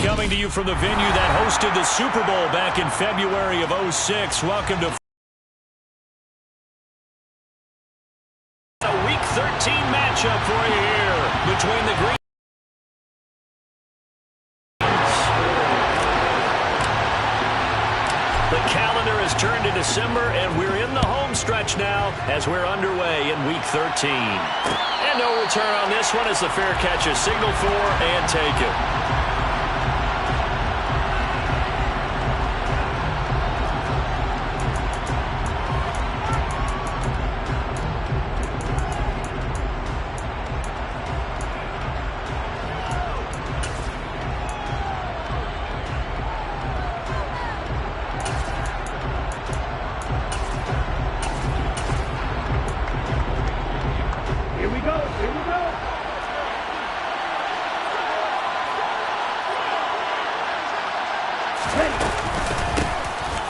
coming to you from the venue that hosted the Super Bowl back in February of '06. Welcome to a Week 13 matchup for you here between the Green. The calendar has turned to December, and we're in the home stretch now as we're underway in Week 13. And no return on this one as the fair catch is signaled for and taken.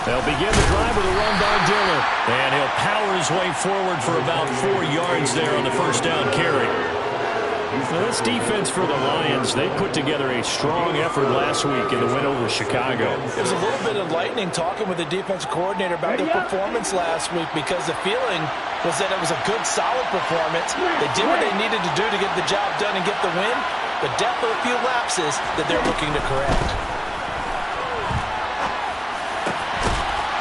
They'll begin the drive with a run by Diller. And he'll power his way forward for about 4 yards there on the first down carry. Now this defense for the Lions, they put together a strong effort last week in the win over Chicago. There's a little bit of lightning talking with the defensive coordinator about their performance last week because the feeling was that it was a good, solid performance. They did what they needed to do to get the job done and get the win, but definitely a few lapses that they're looking to correct.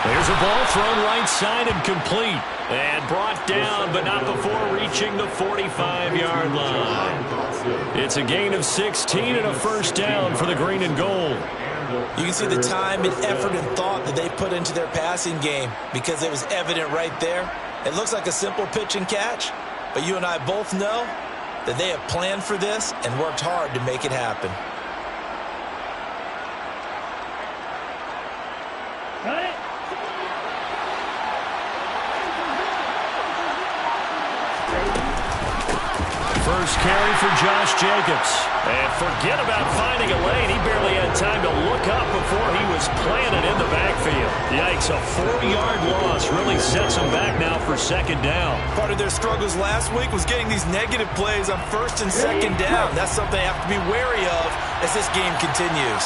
There's a ball thrown right side and complete. And brought down, but not before reaching the 45-yard line. It's a gain of 16 and a first down for the green and gold. You can see the time and effort and thought that they put into their passing game because it was evident right there. It looks like a simple pitch and catch, but you and I both know that they have planned for this and worked hard to make it happen. First carry for Josh Jacobs. And forget about finding a lane. He barely had time to look up before he was planted in the backfield. Yikes, a 4-yard loss really sets him back now for second down. Part of their struggles last week was getting these negative plays on first and second down. That's something they have to be wary of as this game continues.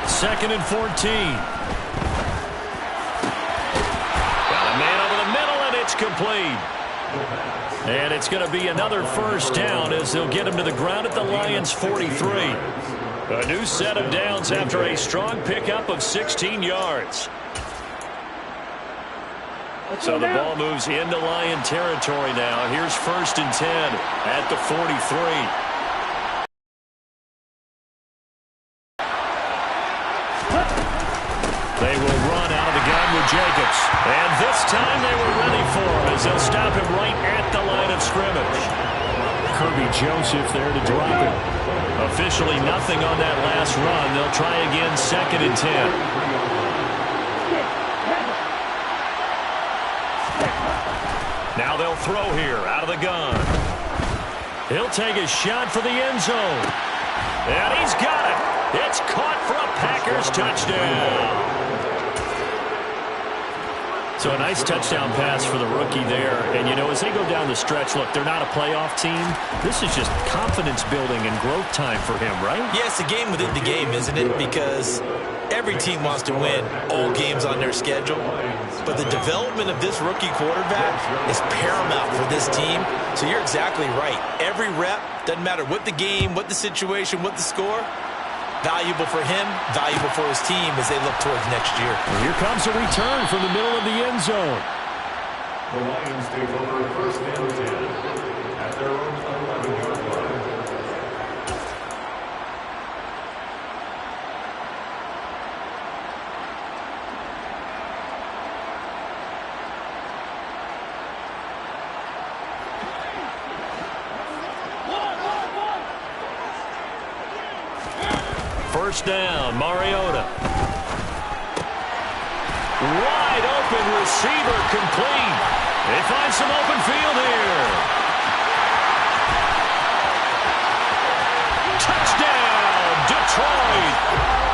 Second and 14. Complete. And it's going to be another first down as they'll get him to the ground at the Lions' 43. A new set of downs after a strong pickup of 16 yards. So the ball moves into Lion territory now. Here's first and 10 at the 43. They will run out of the gun with Jacobs. And this time they were ready for him as they'll stop him right at the line of scrimmage. Kirby Joseph there to drop him. Officially nothing on that last run. They'll try again second and 10. Now they'll throw here out of the gun. He'll take a shot for the end zone. And he's got it. It's caught for a Packers touchdown. So a nice touchdown pass for the rookie there. And, you know, as they go down the stretch, look, they're not a playoff team. This is just confidence building and growth time for him, right? Yeah, it's a game within the game, isn't it? Because every team wants to win all games on their schedule. But the development of this rookie quarterback is paramount for this team. So you're exactly right. Every rep, doesn't matter what the game, what the situation, what the score, valuable for him, valuable for his team as they look towards next year. And here comes a return from the middle of the end zone. The Lions take over first and 10 at their own 11-yard line. First down, Mariota. Wide open receiver complete. They find some open field here. Touchdown, Detroit.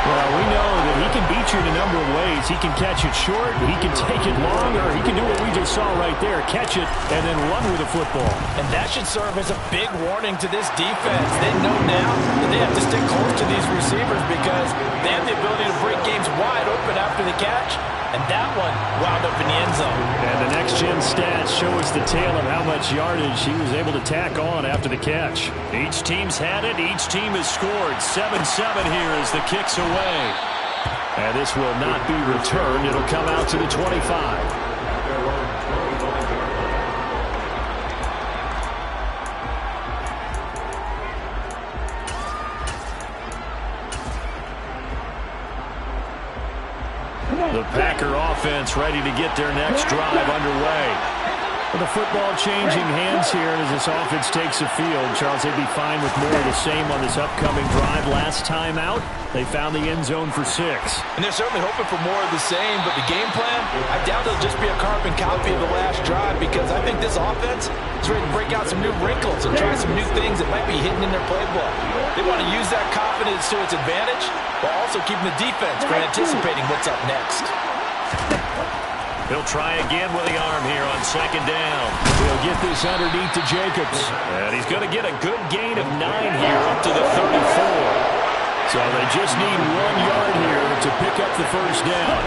Well, we know that he can beat featured in a number of ways. He can catch it short, he can take it long, or he can do what we just saw right there, catch it and then run with the football. And that should serve as a big warning to this defense. They know now that they have to stick close to these receivers because they have the ability to break games wide open after the catch. And that one wound up in the end zone. And the next-gen stats show us the tale of how much yardage he was able to tack on after the catch. Each team's had it. Each team has scored. 7-7 here as the kick's away. And this will not be returned. It'll come out to the 25. The Packer offense ready to get their next drive underway. With the football changing hands here as this offense takes the field, Charles, they'd be fine with more of the same on this upcoming drive. Last time out, they found the end zone for 6. And they're certainly hoping for more of the same, but the game plan, I doubt it'll just be a carbon copy of the last drive because I think this offense is ready to break out some new wrinkles and try some new things that might be hidden in their playbook. They want to use that confidence to its advantage while also keeping the defense from anticipating what's up next. He'll try again with the arm here on second down. He'll get this underneath to Jacobs. And he's going to get a good gain of 9 here up to the 34. So they just need 1 yard here to pick up the first down.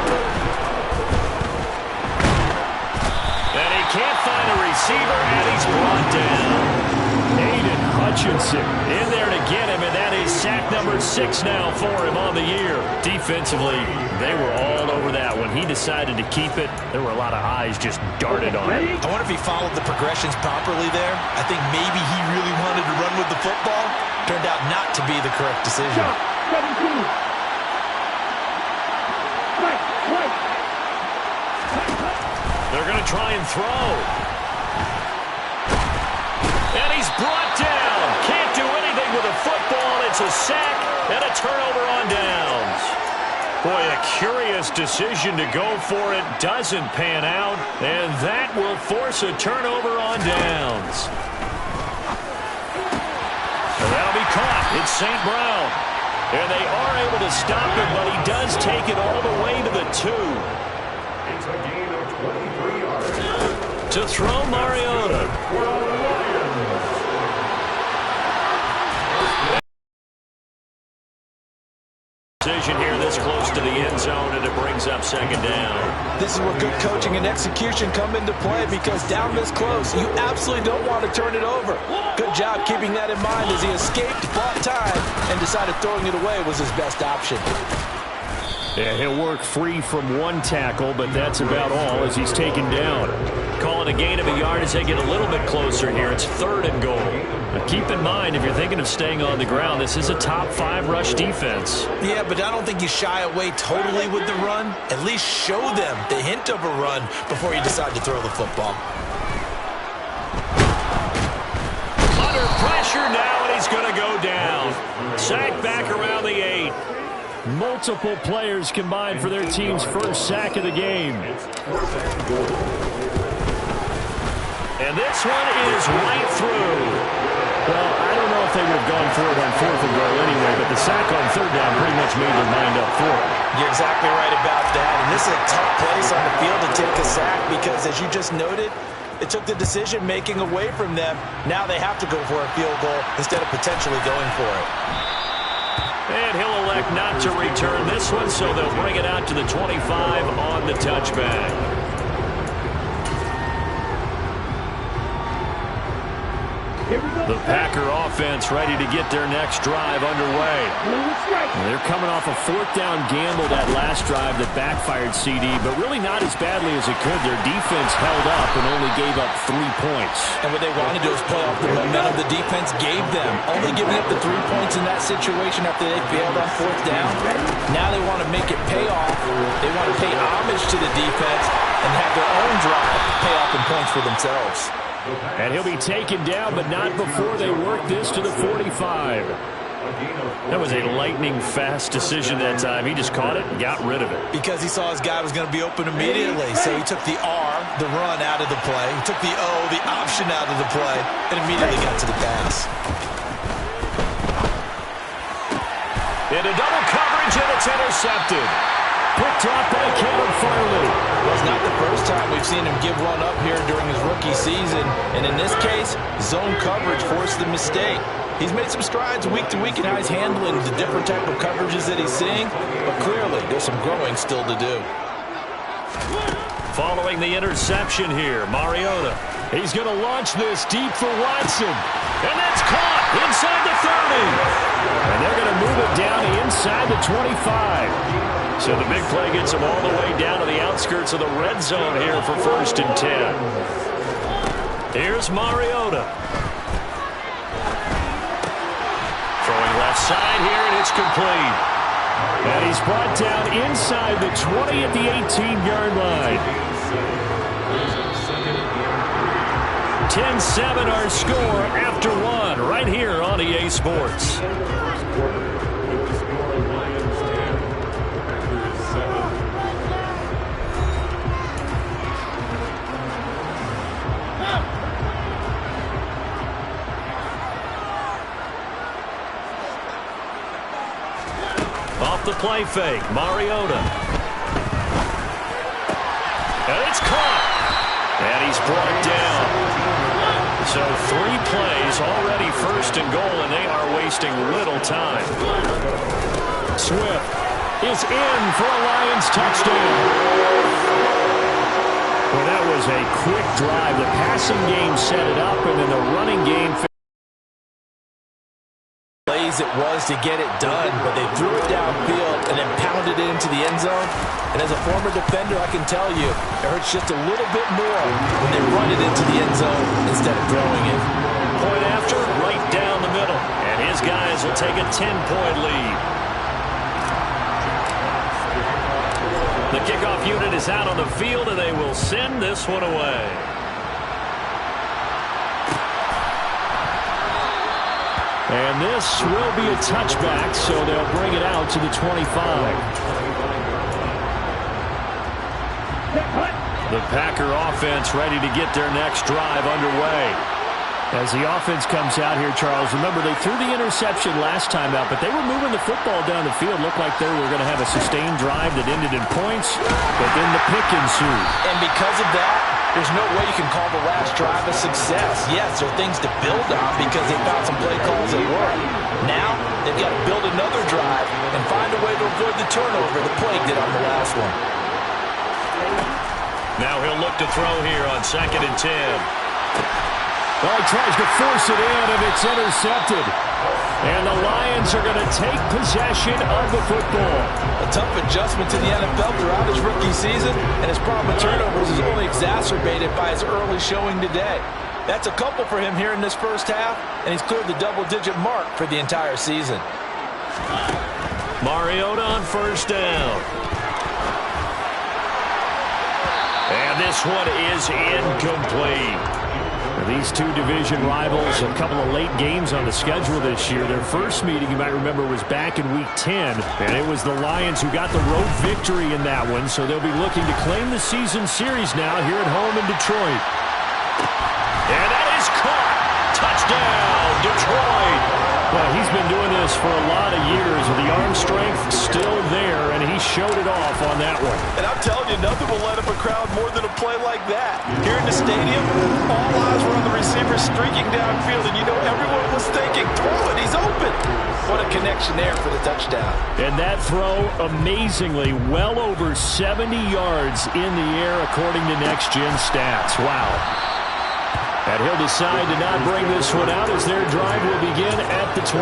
And he can't find a receiver, and he's brought down. Aiden Hutchinson in there to get him, and that is sack number 6 now for him on the year. Defensively, they were all over that. When he decided to keep it, there were a lot of eyes just darted on it. I wonder if he followed the progressions properly there. I think maybe he really wanted to run with the football. Turned out not to be the correct decision. They're going to try and throw. And he's brought down. Can't do anything with a football. It's a sack and a turnover on downs. Boy, a curious decision to go for it. Doesn't pan out. And that will force a turnover on downs. And that'll be caught. It's St. Brown. And they are able to stop it, but he does take it all the way to the 2. It's a gain of 23 yards. To throw Mariota. Decision here this close to the end zone, and it brings up second down. This is where good coaching and execution come into play because down this close, you absolutely don't want to turn it over. Good job keeping that in mind as he escaped, bought time, and decided throwing it away was his best option. Yeah, he'll work free from 1 tackle, but that's about all as he's taken down. Calling a gain of a yard as they get a little bit closer here. It's 3rd and goal. Now keep in mind, if you're thinking of staying on the ground, this is a top 5 rush defense. Yeah, but I don't think you shy away totally with the run. At least show them the hint of a run before you decide to throw the football. Under pressure now, and he's going to go down. Sack back around the 8. Multiple players combined for their team's first sack of the game. And this one is right through. Well, I don't know if they would have gone for it on 4th and goal anyway, but the sack on 3rd down pretty much made their mind up for it. You're exactly right about that. And this is a tough place on the field to take a sack because, as you just noted, it took the decision-making away from them. Now they have to go for a field goal instead of potentially going for it. And he'll elect not to return this one, so they'll bring it out to the 25 on the touchback. The Packer offense ready to get their next drive underway. They're coming off a 4th down gamble that last drive that backfired CD, but really not as badly as it could. Their defense held up and only gave up 3 points. And what they wanted to do is play off the momentum the defense gave them. Only giving up the 3 points in that situation after they failed on 4th down. Now they want to make it pay off. They want to pay homage to the defense and have their own drive pay off in points for themselves. And he'll be taken down, but not before they work this to the 45. That was a lightning-fast decision that time. He just caught it and got rid of it. Because he saw his guy was going to be open immediately. So he took the R, the run, out of the play. He took the O, the option, out of the play, and immediately got to the pass. Into double coverage, and it's intercepted. picked off by Caleb Farley. Well, it's not the first time we've seen him give one up here during his rookie season. And in this case, zone coverage forced the mistake. He's made some strides week to week in how he's handling the different type of coverages that he's seeing. But clearly, there's some growing still to do. Following the interception here, Mariota. He's going to launch this deep for Watson. And that's caught inside the 30. And they're going to move it down inside the 25. So the big play gets him all the way down to the outskirts of the red zone here for 1st and 10. Here's Mariota. Throwing left side here, and it's complete. And he's brought down inside the 20 at the 18-yard line. 10-7 our score after one right here on EA Sports. Off the play fake, Mariota. And it's caught. And he's brought down. So 3 plays, already 1st and goal, and they are wasting little time. Swift is in for a Lions touchdown. Well, that was a quick drive. The passing game set it up, and then the running game It was to get it done, but they threw it downfield and then pounded it into the end zone. And as a former defender, I can tell you, it hurts just a little bit more when they run it into the end zone instead of throwing it. Point after, right down the middle. And his guys will take a 10-point lead. The kickoff unit is out on the field, and they will send this one away. And this will be a touchback, so they'll bring it out to the 25. The Packer offense ready to get their next drive underway. As the offense comes out here, Charles, remember they threw the interception last time out, but they were moving the football down the field. Looked like they were going to have a sustained drive that ended in points, but then the pick ensued. And because of that, there's no way you can call the last drive a success. Yes, there are things to build on because they found some play calls that work. Now, they've got to build another drive and find a way to avoid the turnover the Plague did on the last one. Now he'll look to throw here on 2nd and 10. Well, he tries to force it in, and it's intercepted. And the Lions are going to take possession of the football. A tough adjustment to the NFL throughout his rookie season, and his problem with turnovers is only exacerbated by his early showing today. That's a couple for him here in this first half, and he's cleared the double-digit mark for the entire season. Mariota on 1st down. And this one is incomplete. These two division rivals, a couple of late games on the schedule this year. Their first meeting, you might remember, was back in Week 10, and it was the Lions who got the road victory in that one, so they'll be looking to claim the season series now here at home in Detroit. And that is caught. Touchdown, Detroit. Well, he's been doing this for a lot of years with the arm strength still there, and he showed it off on that one. And I'm telling you, nothing will light up a crowd more than a play like that. Here in the stadium, all eyes were on the receiver streaking downfield, and you know everyone was thinking, throw it, he's open. What a connection there for the touchdown. And that throw, amazingly, well over 70 yards in the air according to Next Gen Stats. Wow. And he'll decide to not bring this one out as their drive will begin at the 25.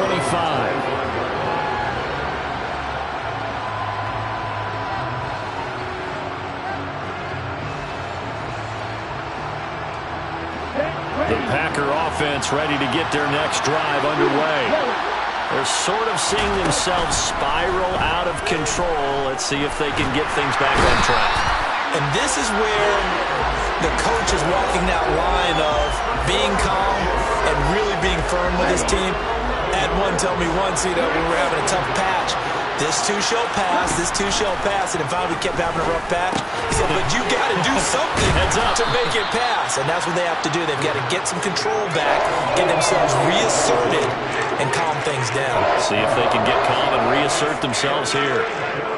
The Packer offense ready to get their next drive underway. They're sort of seeing themselves spiral out of control. Let's see if they can get things back on track. And this is where the coach is walking that line of being calm and really being firm with his team. Had one tell me once, when we were having a tough patch, this too shall pass, this too shall pass, and if finally we kept having a rough patch, he said, but you got to do something to make it pass, and that's what they have to do. They've got to get some control back, get themselves reasserted, and calm things down. See if they can get calm and reassert themselves here.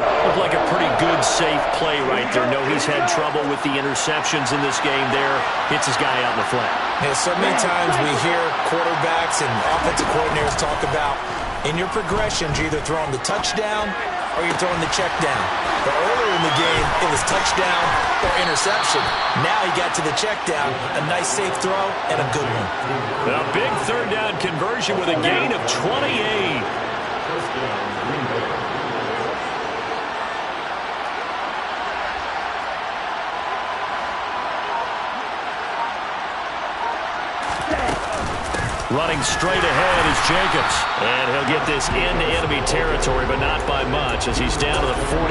Looked like a pretty good, safe play right there. No, he's had trouble with the interceptions in this game there. Hits his guy out in the flat. Yeah, so many times we hear quarterbacks and offensive coordinators talk about in your progressions, you're either throwing the touchdown or you're throwing the check down. But earlier in the game, it was touchdown or interception. Now he got to the check down, a nice safe throw, and a good one. A big third down conversion with a gain of 28. Running straight ahead is Jacobs. And he'll get this into enemy territory, but not by much as he's down to the 48.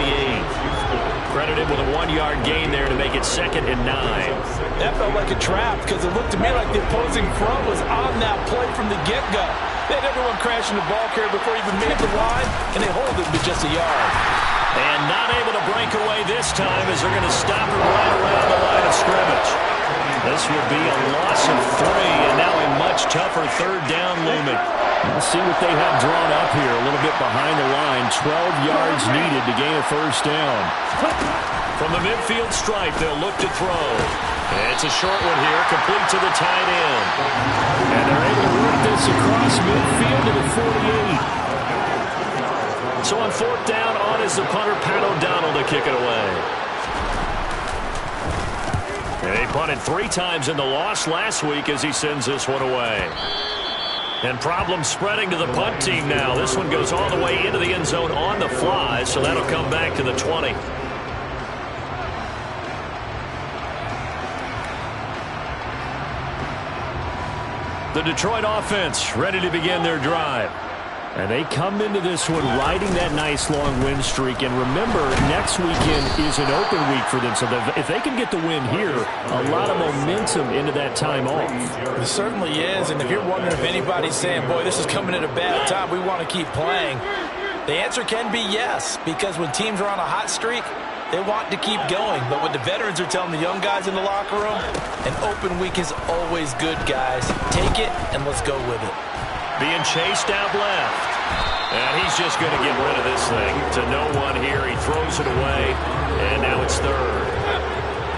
Credited with a 1-yard gain there to make it 2nd and 9. That felt like a trap because it looked to me like the opposing front was on that play from the get-go. They had everyone crashing the ball carrier before he even made the line, and they hold him to just a yard. And not able to break away this time as they're going to stop him right around the line of scrimmage. This will be a loss of 3, and now a much tougher third down looming. We'll see what they have drawn up here. A little bit behind the line. 12 yards needed to gain a first down. From the midfield stripe, they'll look to throw. It's a short one here, complete to the tight end. And they're able to work this across midfield to the 48. So on 4th down, on is the punter, Pat O'Donnell, to kick it away. They punted 3 times in the loss last week as he sends this one away. And problems spreading to the punt team now. This one goes all the way into the end zone on the fly, so that'll come back to the 20. The Detroit offense ready to begin their drive. And they come into this one riding that nice long win streak. And remember, next weekend is an open week for them. So if they can get the win here, a lot of momentum into that time off. It certainly is. And if you're wondering if anybody's saying, boy, this is coming at a bad time, we want to keep playing, the answer can be yes. Because when teams are on a hot streak, they want to keep going. But what the veterans are telling the young guys in the locker room, an open week is always good, guys. Take it and let's go with it. Being chased out left. And he's just going to get rid of this thing to no one here. He throws it away, and now it's 3rd.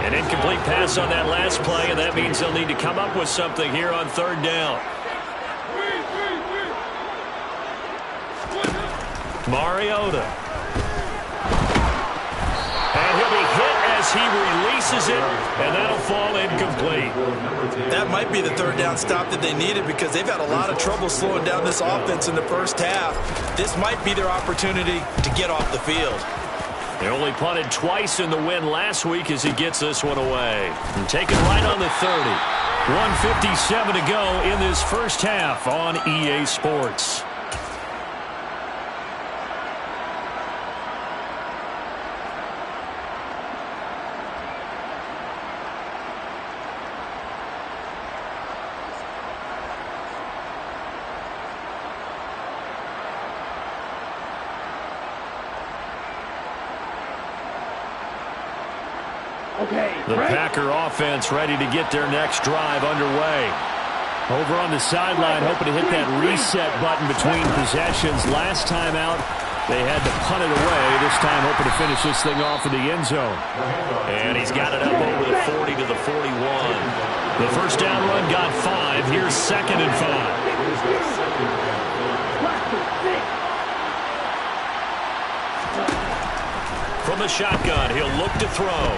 An incomplete pass on that last play, and that means they'll need to come up with something here on 3rd down. Mariota. And he'll be hit as he releases it, and that'll fall incomplete. That might be the 3rd down stop that they needed because they've had a lot of trouble slowing down this offense in the first half. This might be their opportunity to get off the field. They only punted twice in the win last week as he gets this one away. And taken right on the 30. 1:57 to go in this first half on EA Sports. The Packer offense ready to get their next drive underway. Over on the sideline, hoping to hit that reset button between possessions. Last time out, they had to punt it away. This time, hoping to finish this thing off in the end zone. And he's got it up over the 40 to the 41. The first down run got 5. Here's 2nd and 5. From the shotgun, he'll look to throw.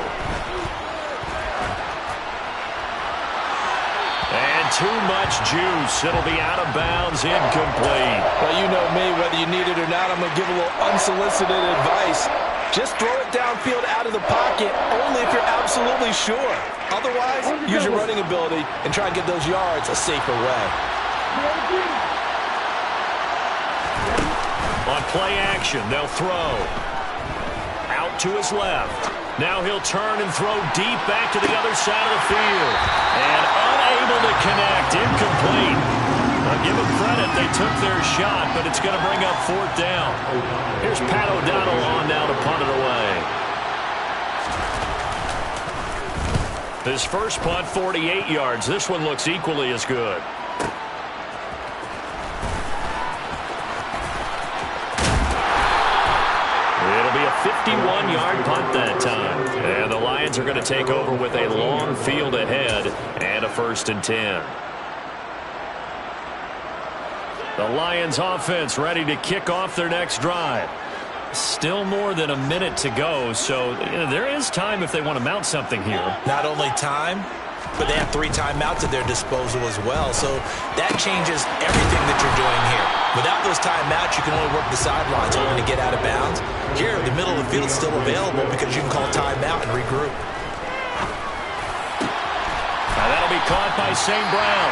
And too much juice. It'll be out of bounds, incomplete. Well, you know me, whether you need it or not, I'm going to give a little unsolicited advice. Just throw it downfield out of the pocket, only if you're absolutely sure. Otherwise, use your running ability and try and get those yards a safer way. On play action, they'll throw. Out to his left. Now he'll turn and throw deep back to the other side of the field. And unable to connect. Incomplete. I'll give them credit. They took their shot, but it's going to bring up 4th down. Here's Pat O'Donnell on now to punt it away. His first punt, 48 yards. This one looks equally as good. It'll be a yard punt that time. And the Lions are going to take over with a long field ahead and a 1st and 10. The Lions offense ready to kick off their next drive. Still more than a minute to go, so there is time if they want to mount something here. Not only time, but they have 3 timeouts at their disposal as well, so that changes everything that you're doing here. Without those timeouts, you can only work the sidelines only to get out of bounds. Here, the middle of the field is still available because you can call timeout and regroup. Now that'll be caught by St. Brown.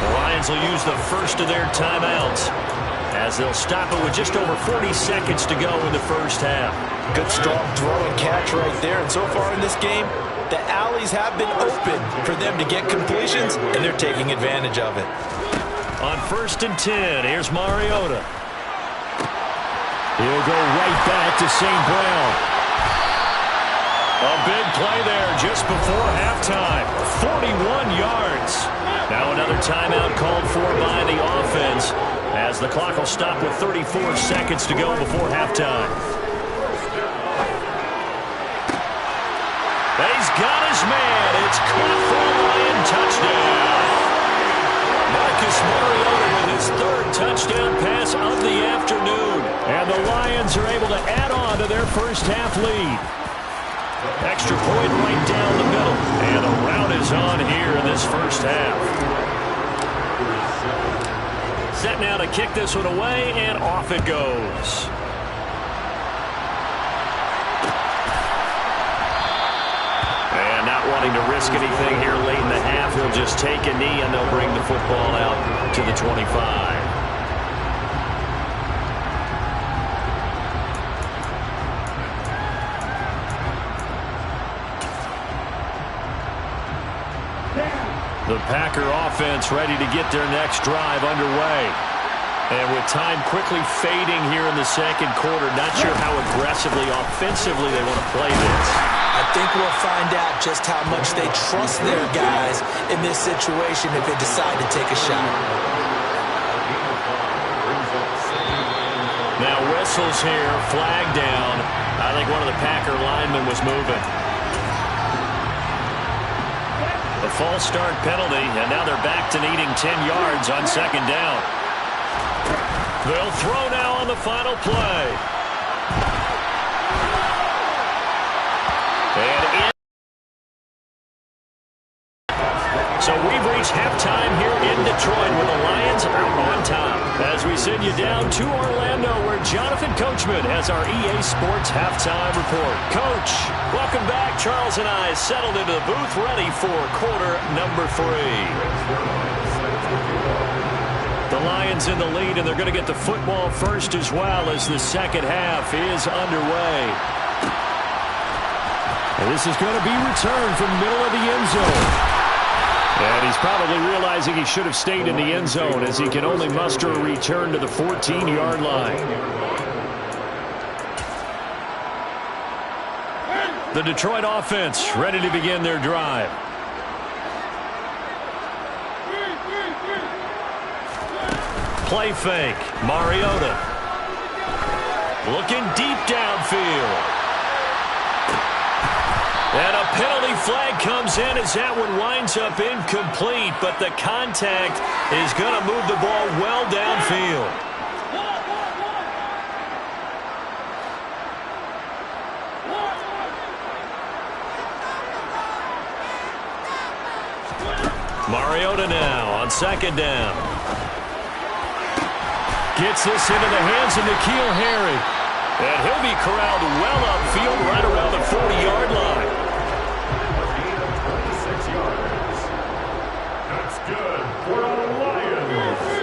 The Lions will use the first of their timeouts, as they'll stop it with just over 40 seconds to go in the first half. Good strong throw and catch right there. And so far in this game, the alleys have been open for them to get completions, and they're taking advantage of it. On 1st and 10, here's Mariota. He'll go right back to St. Brown. A big play there just before halftime. 41 yards. Now another timeout called for by the offense, as the clock will stop with 34 seconds to go before halftime. He's got his man. It's caught for a Lion touchdown. Marcus Mariota with his 3rd touchdown pass of the afternoon. And the Lions are able to add on to their first half lead. Extra point right down the middle. And the rout is on here in this first half. Set now to kick this one away, and off it goes. And not wanting to risk anything here late in the half, he'll just take a knee, and they'll bring the football out to the 25. The Packer offense ready to get their next drive underway. And with time quickly fading here in the second quarter, not sure how aggressively, offensively they want to play this. I think we'll find out just how much they trust their guys in this situation if they decide to take a shot. Now whistles here, flag down. I think one of the Packer linemen was moving. A false start penalty, and now they're back to needing 10 yards on 2nd down. They'll throw now on the final play. And in. So we've reached halftime here in Detroit with the Lions out on top. As we send you down to Orlando, where Jonathan Coachman has our EA Sports halftime report. Coach, welcome back. Charles and I settled into the booth, ready for quarter number 3. The Lions in the lead, and they're going to get the football first as well as the second half is underway. And this is going to be returned from the middle of the end zone. And he's probably realizing he should have stayed in the end zone, as he can only muster a return to the 14-yard line. The Detroit offense ready to begin their drive. Play fake. Mariota. Looking deep downfield. And a penalty flag comes in as that one winds up incomplete, but the contact is going to move the ball well downfield. Mariota now on 2nd down. Gets this into the hands of N'Keal Harry. And he'll be corralled well upfield right around the 40-yard line. That's good for the Lions.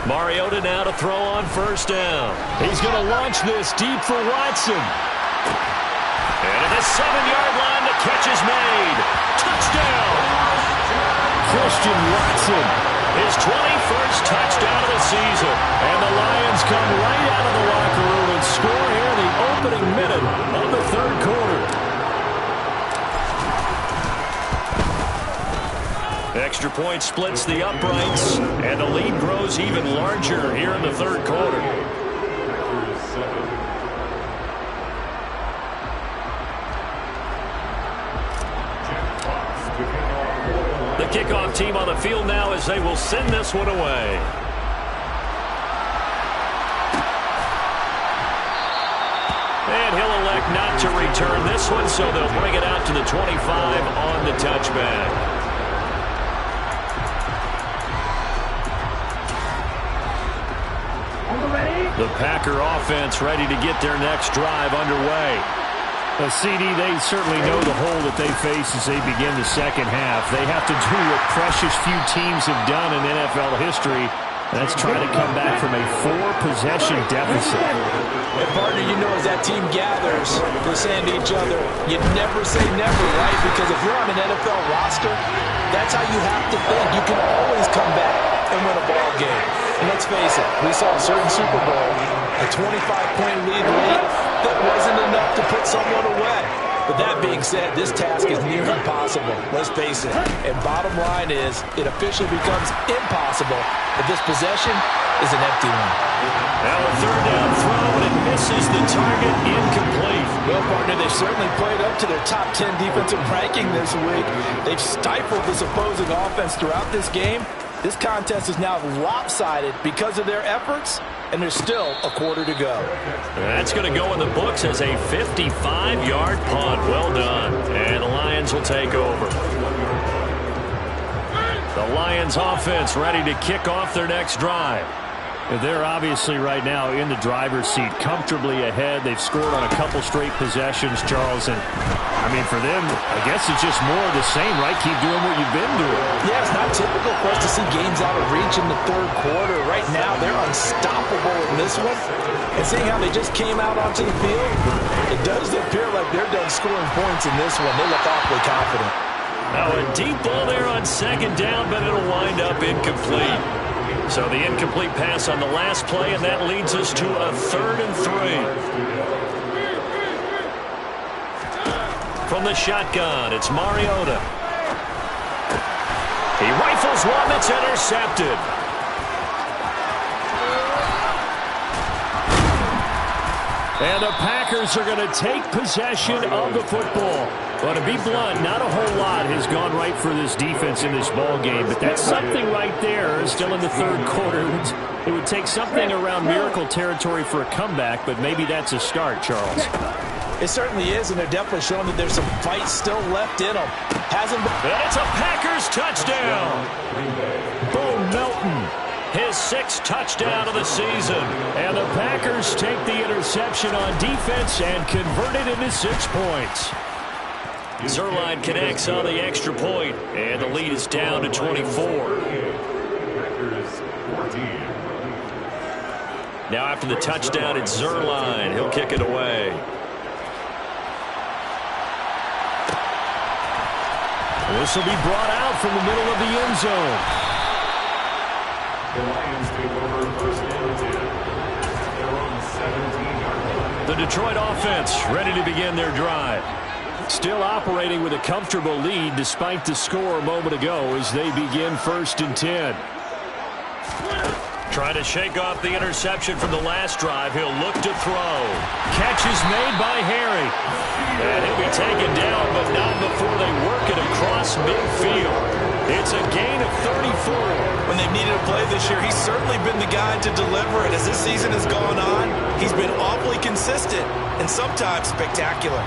Mariota now to throw on 1st down. He's going to launch this deep for Watson. And at the 7-yard line, the catch is made. Touchdown! Christian Watson. His 21st touchdown of the season. And the Lions come right out of the locker room and score here in the opening minute of the 3rd quarter. Extra point splits the uprights, and the lead grows even larger here in the 3rd quarter. The kickoff team on the field now as they will send this one away. And he'll elect not to return this one, so they'll bring it out to the 25 on the touchback. The Packer offense ready to get their next drive underway. Well, CD, they certainly know the hole that they face as they begin the second half. They have to do what precious few teams have done in NFL history. That's trying to come back from a 4-possession deficit. And partner, you know, as that team gathers, they're saying to each other, you never say never, right? Because if you're on an NFL roster, that's how you have to think. You can always come back and win a ball game. And let's face it, we saw a certain Super Bowl, a 25-point lead late, that wasn't enough to put someone away. But that being said, this task is near impossible. Let's face it. And bottom line is, it officially becomes impossible if this possession is an empty one. Now a third down throw, and it misses the target, incomplete. Well, partner, they've certainly played up to their top 10 defensive ranking this week. They've stifled this opposing offense throughout this game. This contest is now lopsided because of their efforts, and there's still a quarter to go. That's going to go in the books as a 55-yard punt. Well done. And the Lions will take over. The Lions offense ready to kick off their next drive. They're obviously right now in the driver's seat, comfortably ahead. They've scored on a couple straight possessions, Charles. And, I mean, for them, I guess it's just more of the same, right? Keep doing what you've been doing. Yeah, it's not typical for us to see games out of reach in the third quarter. Right now, they're unstoppable in this one. And seeing how they just came out onto the field, it does appear like they're done scoring points in this one. They look awfully confident. Now a deep ball there on second down, but it'll wind up incomplete. So the incomplete pass on the last play, and that leads us to a 3rd and 3. From the shotgun, it's Mariota. He rifles one that's intercepted. And the Packers are going to take possession of the football. But to be blunt, not a whole lot has gone right for this defense in this ball game. But that's something right there. Still in the third quarter. It would take something around miracle territory for a comeback, but maybe that's a start, Charles. It certainly is, and they're definitely showing that there's some fight still left in them. Hasn't been. And it's a Packers touchdown. Bo Melton. His 6th touchdown of the season. And the Packers take the interception on defense and convert it into 6 points. Zerline connects on the extra point, and the lead is down to 24. Now after the touchdown, it's Zerline. He'll kick it away. This will be brought out from the middle of the end zone. The Lions take over 1st and 10 at their own 17-yard line. The Detroit offense ready to begin their drive. Still operating with a comfortable lead despite the score a moment ago as they begin 1st and 10. Trying to shake off the interception from the last drive. He'll look to throw. Catch is made by Harry. And he'll be taken down, but not before they work it across midfield. It's a gain of 34. When they've needed a play this year, he's certainly been the guy to deliver it. As this season has gone on, he's been awfully consistent and sometimes spectacular.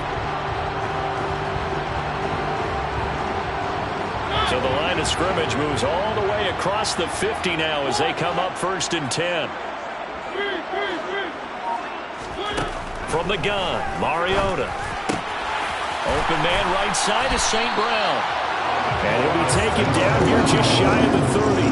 So the line of scrimmage moves all the way across the 50 now as they come up 1st and 10. From the gun, Mariota. Open man right side is St. Brown. And he'll be taken down here just shy of the 30.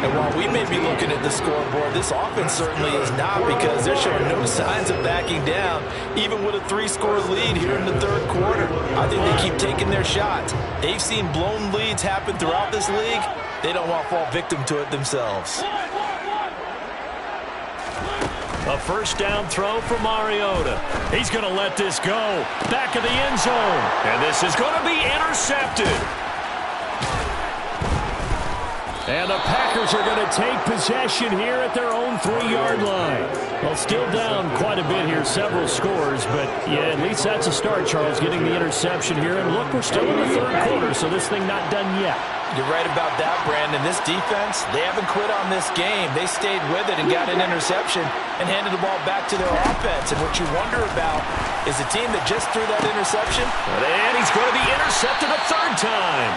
And while we may be looking at the scoreboard, this offense certainly is not, because they're showing no signs of backing down, even with a 3-score lead here in the third quarter. I think they keep taking their shots. They've seen blown leads happen throughout this league. They don't want to fall victim to it themselves. A 1st down throw for Mariota. He's going to let this go. Back of the end zone. And this is going to be intercepted. And the Packers are going to take possession here at their own 3-yard line. Well, still down quite a bit here, several scores, but yeah, at least that's a start, Charles, getting the interception here. And look, we're still in the third quarter, so this thing not done yet. You're right about that, Brandon. This defense, they haven't quit on this game. They stayed with it and got an interception and handed the ball back to their offense. And what you wonder about is the team that just threw that interception. And he's going to be intercepted a third time.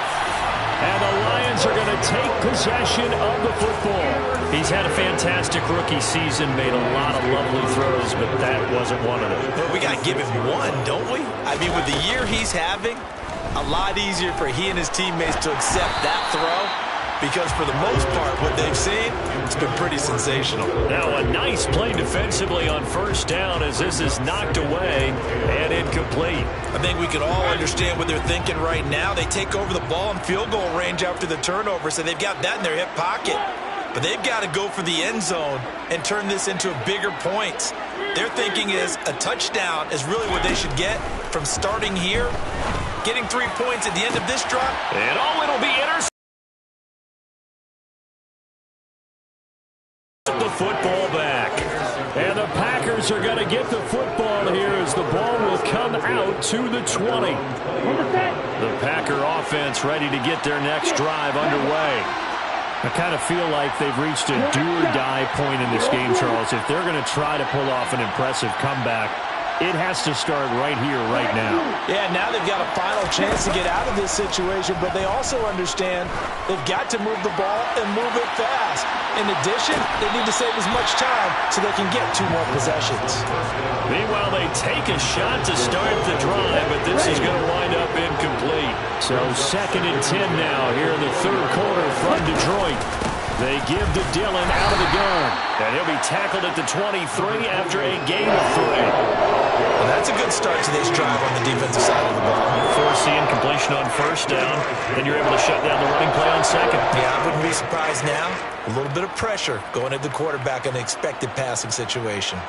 And the Lions are going to take possession of the football. He's had a fantastic rookie season, made a lot of lovely throws, but that wasn't one of them. But we got to give him one, don't we? I mean, with the year he's having, a lot easier for he and his teammates to accept that throw, because for the most part, what they've seen, it's been pretty sensational. Now a nice play defensively on first down as this is knocked away and incomplete. I think we can all understand what they're thinking right now. They take over the ball in field goal range after the turnover, so they've got that in their hip pocket. But they've got to go for the end zone and turn this into a bigger points. Their thinking is a touchdown is really what they should get from starting here, getting 3 points at the end of this drive. And it'll be intercepted. The football back. And the Packers are going to get the football here as the ball will come out to the 20. The Packer offense ready to get their next drive underway. I kind of feel like they've reached a do-or-die point in this game, Charles. If they're going to try to pull off an impressive comeback, it has to start right here, right now. Yeah, now they've got a final chance to get out of this situation, but they also understand they've got to move the ball and move it fast. In addition, they need to save as much time so they can get 2 more possessions. Meanwhile, they take a shot to start the drive, but this is going to wind up incomplete. So 2nd and 10 now here in the third quarter from Detroit. They give to Dillon out of the gun. And he'll be tackled at the 23 after a gain of 3. Well, that's a good start to this drive on the defensive side of the ball. Forcing completion on first down. Then you're able to shut down the running play on second. Yeah, I wouldn't be surprised now. A little bit of pressure going at the quarterback in an expected passing situation.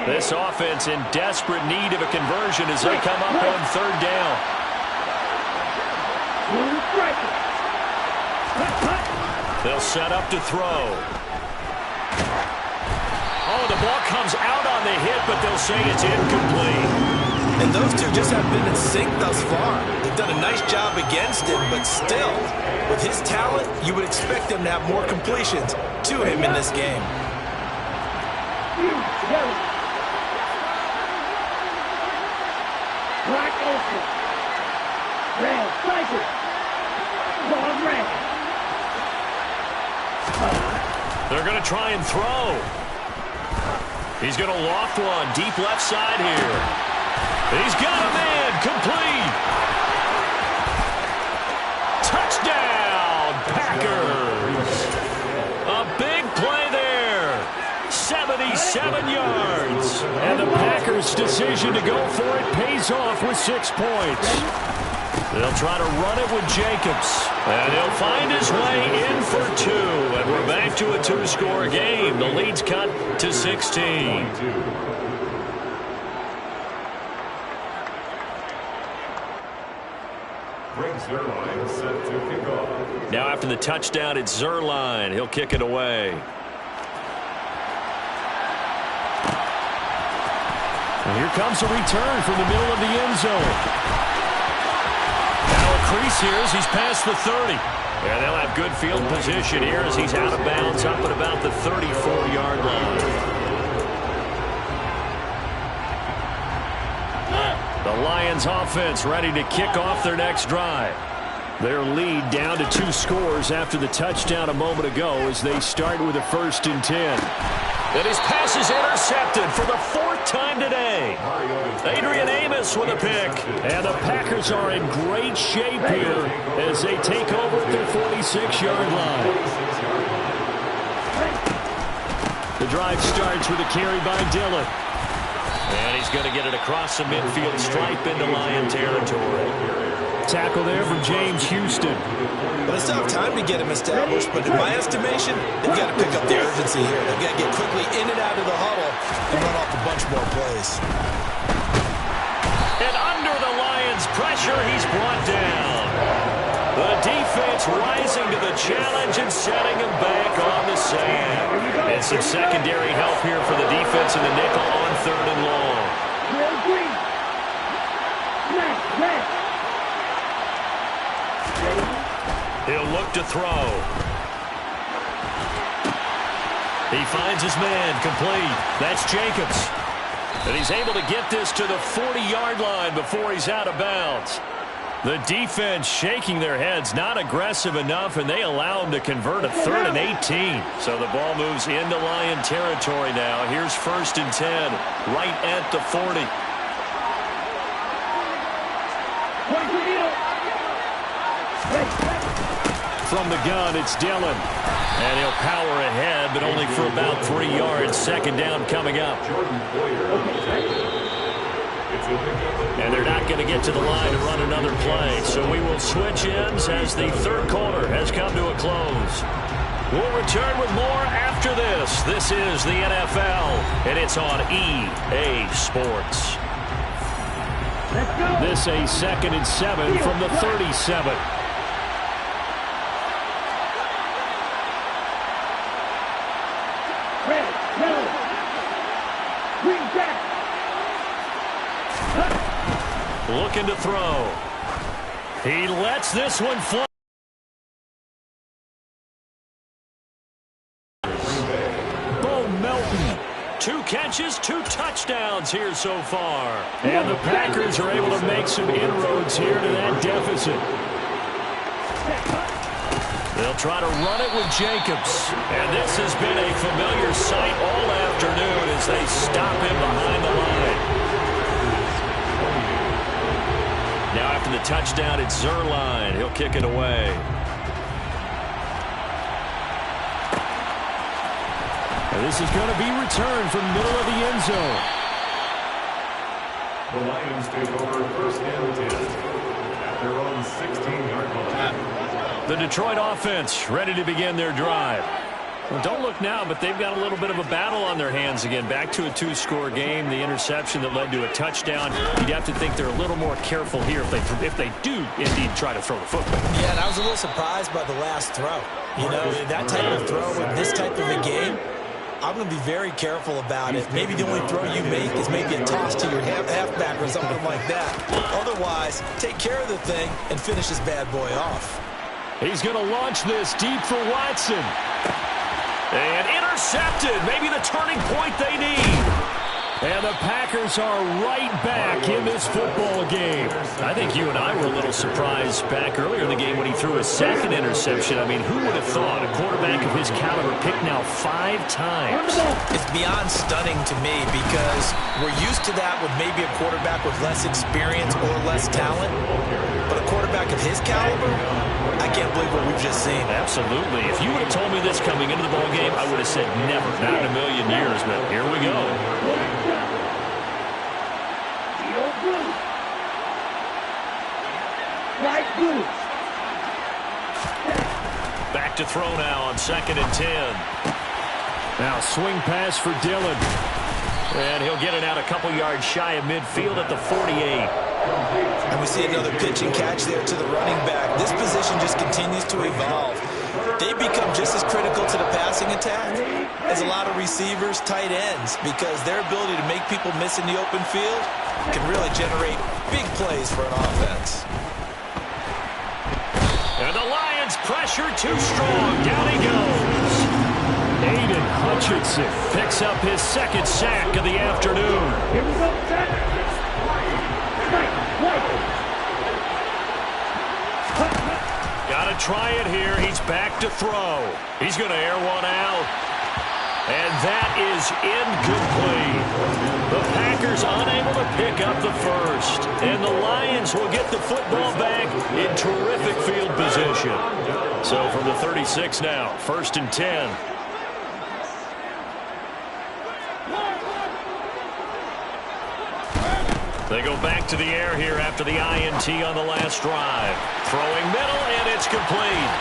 This offense in desperate need of a conversion as they come up on third down. They'll set up to throw. Oh, the ball comes out on the hit, but they'll say it's incomplete. And those two just have been in sync thus far. They've done a nice job against him, but still, with his talent, you would expect him to have more completions to him in this game. Black open. Red, striker. Ball red. They're going to try and throw. He's going to loft one deep left side here. He's got a man. Complete. Touchdown, Packers. A big play there. 77 yards. And the Packers' decision to go for it pays off with 6 points. They'll try to run it with Jacobs. And he'll find his way in for 2. And we're back to a 2-score game. The lead's cut to 16. Zerline set to kick off. Now after the touchdown, it's Zerline. He'll kick it away. And here comes a return from the middle of the end zone. Now a crease here as he's past the 30. And they'll have good field position here as he's out of bounds up at about the 34-yard line. The Lions offense ready to kick off their next drive. Their lead down to 2 scores after the touchdown a moment ago as they start with a 1st and 10. And his pass is intercepted for the 4th time today. Adrian Amos with a pick. And the Packers are in great shape here as they take over at their 46-yard line. The drive starts with a carry by Dillon. And he's going to get it across the midfield stripe into Lion territory. Tackle there from James Houston. Well, they still have time to get him established, but in my estimation, they've got to pick up the urgency here. They've got to get quickly in and out of the huddle and run off a bunch more plays. And under the Lions' pressure, he's brought down. The defense rising to the challenge and setting him back on the sand. And some secondary help here for the defense in the nickel on 3rd and long. He'll look to throw. He finds his man complete. That's Jacobs. And he's able to get this to the 40-yard line before he's out of bounds. The defense shaking their heads, not aggressive enough, and they allow him to convert a 3rd and 18. So the ball moves into Lion territory now. Here's 1st and 10, right at the 40. From the gun, it's Dillon. And he'll power ahead, but only for about 3 yards. 2nd down coming up. And they're not going to get to the line to run another play. So we will switch ends as the 3rd quarter has come to a close. We'll return with more after this. This is the NFL, and it's on EA Sports. This a 2nd and 7 from the 37. Looking to throw. He lets this one fly. Bo Melton. 2 catches, 2 touchdowns here so far. And the Packers are able to make some inroads here to that deficit. They'll try to run it with Jacobs. And this has been a familiar sight all afternoon as they stop him behind the line. Now after the touchdown, it's Zerline. He'll kick it away. And this is going to be returned from the middle of the end zone. The Lions take over 1st and 10 at their own 16-yard line. The Detroit offense ready to begin their drive. Well, don't look now, but they've got a little bit of a battle on their hands again. Back to a 2-score game. The interception that led to a touchdown. You'd have to think they're a little more careful here if they do indeed try to throw the football. Yeah, and I was a little surprised by the last throw. You know, that type of throw in this type of a game, I'm going to be very careful about it. Maybe the only throw you make is maybe a toss to your halfback or something like that. Otherwise, take care of the thing and finish this bad boy off. He's going to launch this deep for Watson. And intercepted. Maybe the turning point they need. And the Packers are right back in this football game. I think you and I were a little surprised back earlier in the game when he threw his 2nd interception. I mean, who would have thought a quarterback of his caliber picked now 5 times? It's beyond stunning to me because we're used to that with maybe a quarterback with less experience or less talent. But a quarterback of his caliber, I can't believe what we've just seen. Absolutely. If you would have told me this coming into the ball game, I would have said never, not in a million years. But here we go. Back to throw now on 2nd and 10. Now swing pass for Dillon. And he'll get it out a couple yards shy of midfield at the 48. And we see another pitch and catch there to the running back. This position just continues to evolve. They become just as critical to the passing attack as a lot of receivers, tight ends, because their ability to make people miss in the open field can really generate big plays for an offense. And the Lions pressure too strong. Down he goes. Aiden Hutchinson picks up his 2nd sack of the afternoon. Here we go, set. Got to try it here. He's back to throw. He's going to air one out. And that is incomplete. The Packers unable to pick up the first. And the Lions will get the football back in terrific field position. So from the 36 now, 1st and 10. They go back to the air here after the INT on the last drive. Throwing middle, and it's complete.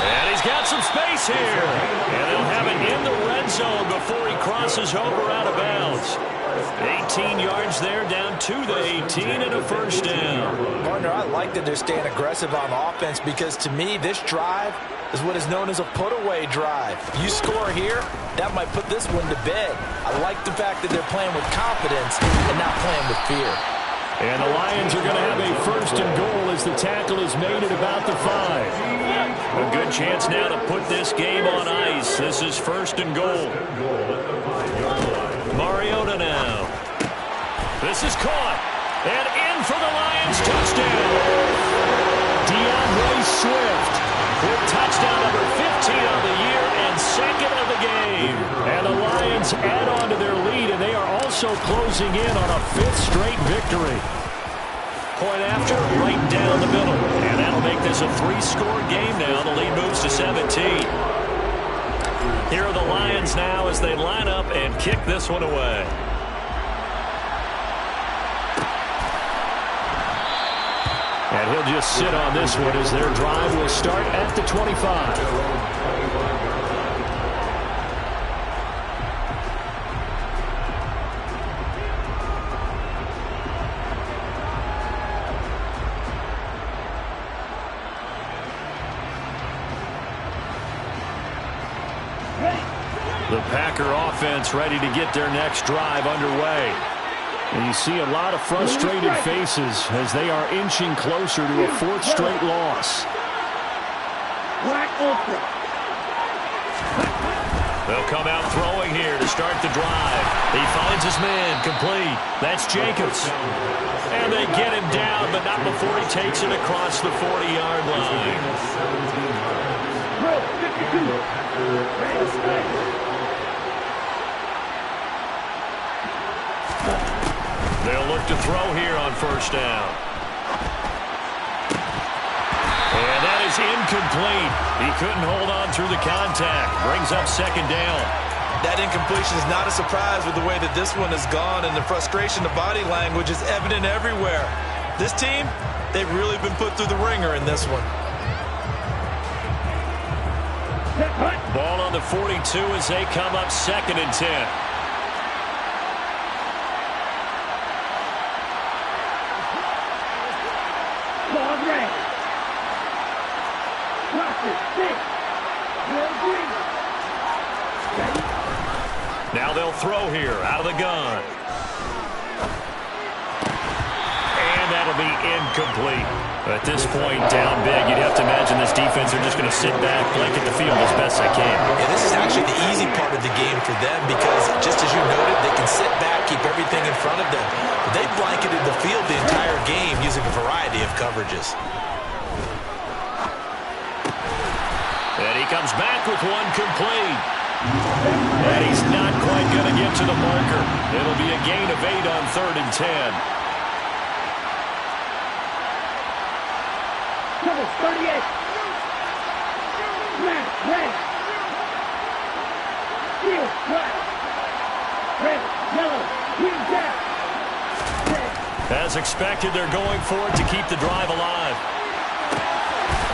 And he's got some space here. And they'll have it in the red zone before he crosses over out of bounds. 18 yards there, down to the 18 and a first down. Partner, I like that they're staying aggressive on offense because to me, this drive is what is known as a put-away drive. You score here, that might put this one to bed. I like the fact that they're playing with confidence and not playing with fear. And the Lions are going to have a first and goal as the tackle is made at about the 5. A good chance now to put this game on ice. This is first and goal. Mariota now. This is caught. And in for the Lions touchdown. DeAndre Swift with touchdown number 15 on the year and second of the game. And the Lions add on to their lead, and they are also closing in on a 5th straight victory. Point after, right down the middle. And that'll make this a 3-score game now. The lead moves to 17. Here are the Lions now as they line up and kick this one away. And he'll just sit on this one as their drive will start at the 25. The Packer offense ready to get their next drive underway. And you see a lot of frustrated faces as they are inching closer to a 4th straight loss. They'll come out throwing here to start the drive. He finds his man complete. That's Jacobs. And they get him down, but not before he takes it across the 40-yard line. They'll look to throw here on first down. And that is incomplete. He couldn't hold on through the contact. Brings up second down. That incompletion is not a surprise with the way that this one has gone, and the frustration, the body language is evident everywhere. This team, they've really been put through the ringer in this one. Ball on the 42 as they come up 2nd and 10. Now they'll throw here out of the gun. And that'll be incomplete. At this point, down big, you'd have to imagine this defense are just going to sit back, blanket the field as best they can. Yeah, this is actually the easy part of the game for them because, just as you noted, they can sit back, keep everything in front of them. But they blanketed the field the entire game using a variety of coverages. And he comes back with one complete. And he's not quite going to get to the marker. It'll be a gain of 8 on 3rd and 10. Number 38. Matt, red. Field, black. Red, yellow, green, down. As expected, they're going for it to keep the drive alive.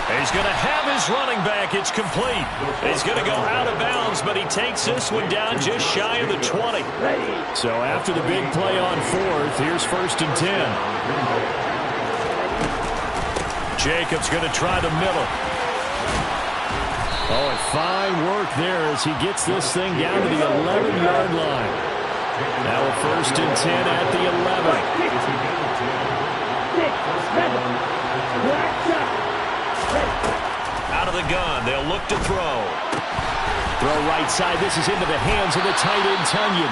He's going to have his running back. It's complete. He's going to go out of bounds, but he takes this one down just shy of the 20. So after the big play on 4th, here's 1st and 10. Jacobs going to try the middle. Oh, and fine work there as he gets this thing down to the 11-yard line. Now a 1st and 10 at the 11. Out of the gun, they'll look to throw. Throw right side. This is into the hands of the tight end, Tunyon.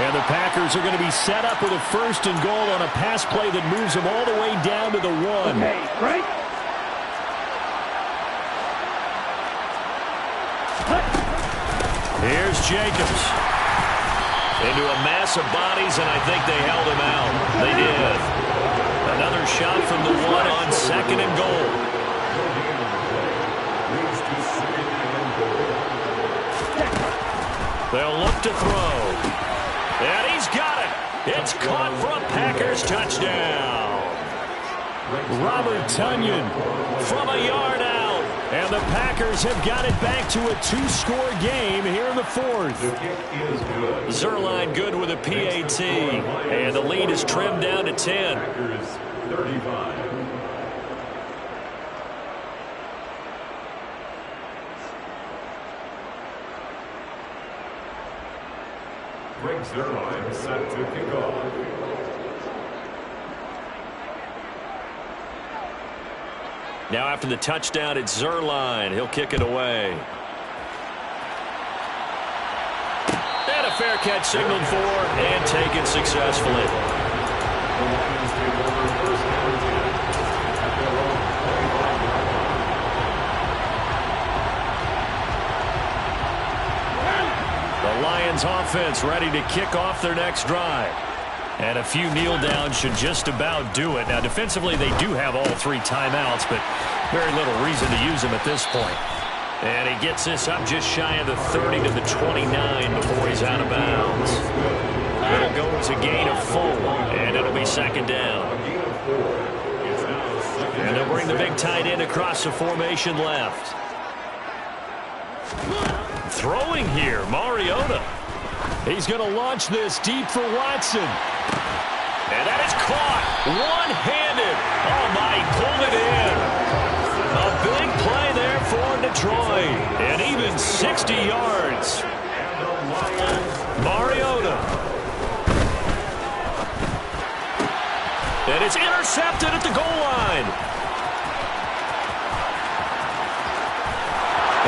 And the Packers are going to be set up with a 1st and goal on a pass play that moves them all the way down to the 1. Okay, right. Here's Jacobs. Into a mass of bodies, and I think they held him out. They did. Another shot from the 1 on 2nd and goal. They'll look to throw. And he's got it. It's caught for a Packers touchdown. Robert Tunyon from a yard out. And the Packers have got it back to a 2-score game here in the fourth. The kick is good. Zerline good with a PAT. And the lead is trimmed down to 10. Packers 35. Greg Zerline set to kick off. Now after the touchdown, it's Zerline. He'll kick it away. And a fair catch signaled for and taken successfully. The Lions take over first and 10 at their own 25. The Lions offense ready to kick off their next drive. And a few kneel downs should just about do it. Now, defensively, they do have all 3 timeouts, but very little reason to use them at this point. And he gets this up just shy of the 30 to the 29 before he's out of bounds. It'll go as a gain of 4, and it'll be second down. And they'll bring the big tight end across the formation left. Throwing here, Mariota. He's going to launch this deep for Watson. And that is caught one-handed. Oh, my, he pulled it in. A big play there for Detroit. And even 60 yards. Mariota. And it's intercepted at the goal line.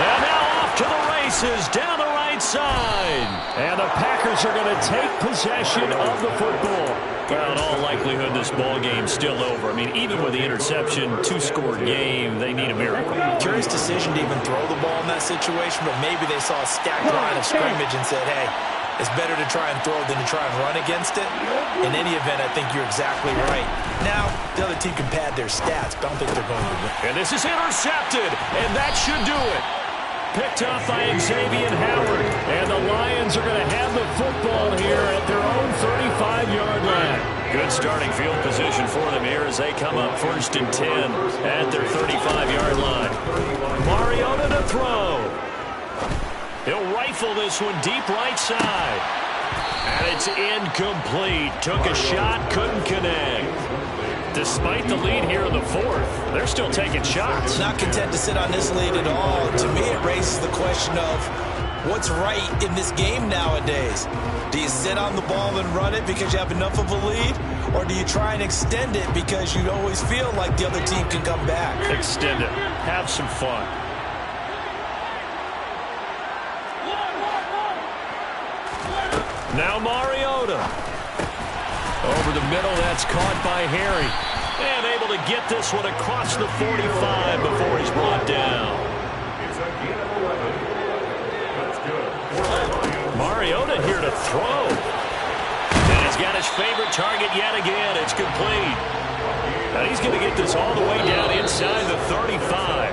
And now off to the races down the right side. And the Packers are going to take possession of the football. Well, in all likelihood, this ball game's still over. I mean, even with the interception, 2-score game, they need a miracle. Curious decision to even throw the ball in that situation, but maybe they saw a stacked line of scrimmage and said, hey, it's better to try and throw than to try and run against it. In any event, I think you're exactly right. Now, the other team can pad their stats, but I don't think they're going to win. And this is intercepted, and that should do it. Picked up by Xavier Howard. And the Lions are going to have the football here at their own 35-yard line. Good starting field position for them here as they come up 1st and 10 at their 35-yard line. Mariota to throw. He'll rifle this one deep right side. And it's incomplete. Took a shot, couldn't connect. Despite the lead here in the fourth, they're still taking shots. Not content to sit on this lead at all. To me, it raises the question of what's right in this game nowadays. Do you sit on the ball and run it because you have enough of a lead? Or do you try and extend it because you always feel like the other team can come back? Extend it. Have some fun. Now Mariota. Over the middle, that's caught by Harry. And able to get this one across the 45 before he's brought down. It's a gain of 11. That's good. Mariota here to throw. And he's got his favorite target yet again. It's complete. Now he's going to get this all the way down inside the 35.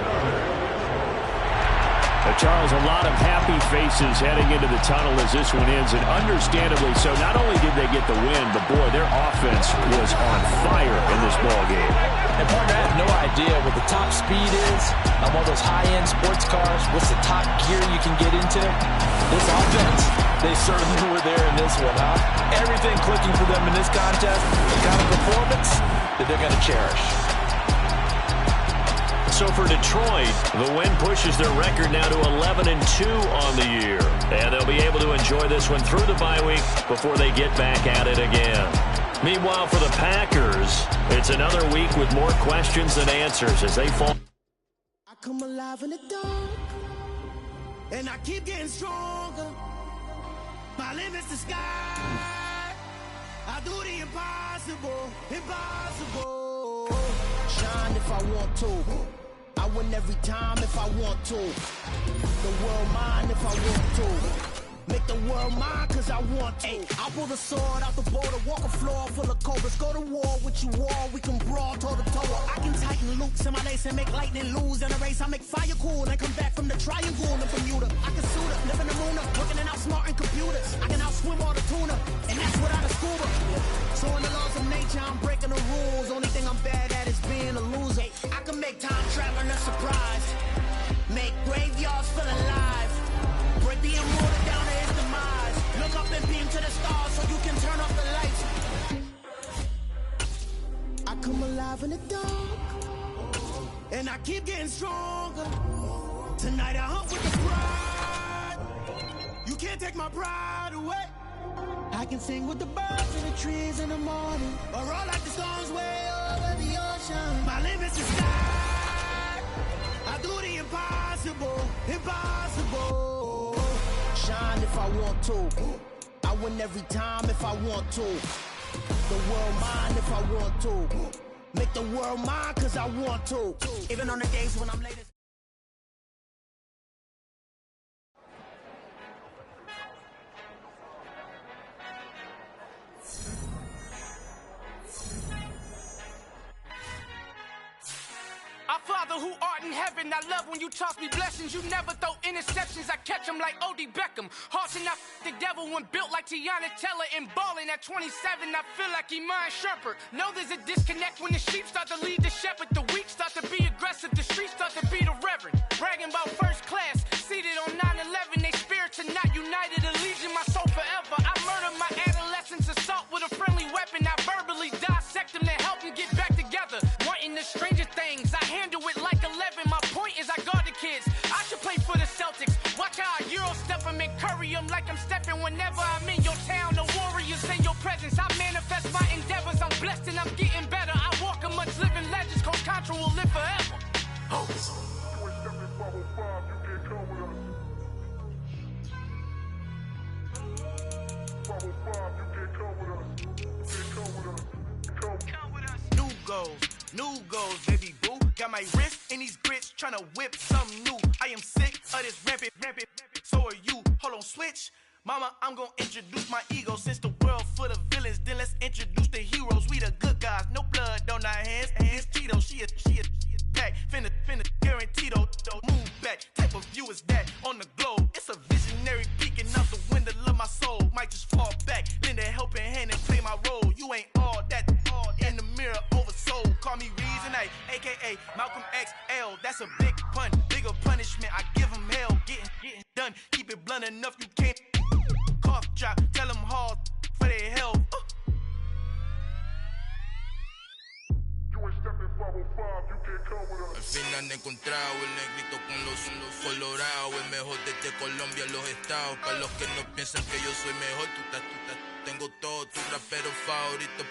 Charles, a lot of happy faces heading into the tunnel as this one ends, and understandably so. Not only did they get the win, but boy, their offense was on fire in this ball game. And partner, I have no idea what the top speed is on one of those high-end sports cars. What's the top gear you can get into? This offense, they certainly were there in this one, huh? Everything clicking for them in this contest, the kind of performance that they're going to cherish. So for Detroit, the win pushes their record now to 11-2 on the year. And they'll be able to enjoy this one through the bye week before they get back at it again. Meanwhile, for the Packers, it's another week with more questions than answers as they fall. I come alive in the dark, and I keep getting stronger. My limit's the sky. I do the impossible, impossible. Shine if I want to. I win every time if I want to. The world mine if I want to. Make the world mine cause I want to. I'll pull the sword out the border, walk a floor full of cobras. Go to war with you all, we can brawl toe to toe. I can tighten loops in my lace and make lightning lose in a race. I make fire cool and come back from the triangle in Bermuda. I can suit up, live in the moon up, working and outsmarting computers. I can outswim all the tuna, and that's without a scuba. So in the laws of nature, I'm breaking the rules. Only thing I'm bad at is being a loser. I can make time traveling a surprise. stars so you can turn off the lights. I come alive in the dark, and I keep getting stronger. Tonight I hunt with the pride. You can't take my pride away. I can sing with the birds and the trees in the morning, or roll like the storms way over the ocean. My limit's the sky. I do the impossible, impossible. Shine if I want to. I win every time if I want to. The world mine if I want to. Make the world mine cause I want to. Even on the days when I'm late. Our Father who art in heaven, I love when you toss me blessings. You never throw interceptions, I catch them like O.D. Beckham. Hearts and the devil when built like Tiana Teller. And balling at 27, I feel like Iman Shumpert. Know there's a disconnect when the sheep start to lead the shepherd. The weak start to be aggressive, the streets start to be the reverend. Bragging about first class, seated on 9/11. They spirits are not united, allegiance my soul forever. I murder my adolescence, assault with a friendly weapon. I verbally dissect them to help them get back together. Wanting the stranger things, I handle it like 11. My point is I guard the kids. I should play for the Celtics. Watch how I Euro step them and curry them like I'm stepping. Whenever I'm in your town, the Warriors in your presence. I manifest my endeavors. I'm blessed and I'm getting better. I walk amongst living legends. Coach Contra will live forever. Oh. New goals, baby boo. Got my wrist in these grits, tryna whip something new. I am sick of this rampant. So are you. Hold on, switch. Mama, I'm gonna introduce my ego. Since the world full of villains, then let's introduce the heroes. We the good guys, no blood on our hands. Hands Tito, she a pack. Finna guaranteed move back. Type of view is that on the globe? It's a visionary peeking out the window of my soul. Might just fall back, lend a helping hand and play my role. You ain't all that in the mirror oversold. Call me Reason A, aka Malcolm XL. That's a big pun, bigger punishment. I give him hell, getting done. Keep it blunt enough, you can't cough drop. Tell them hard for their health. Al fin han encontrado el negrito con los colorados, el mejor desde Colombia, los estados. Para los que no piensan que yo soy mejor, tengo todo, tu rapero favorito.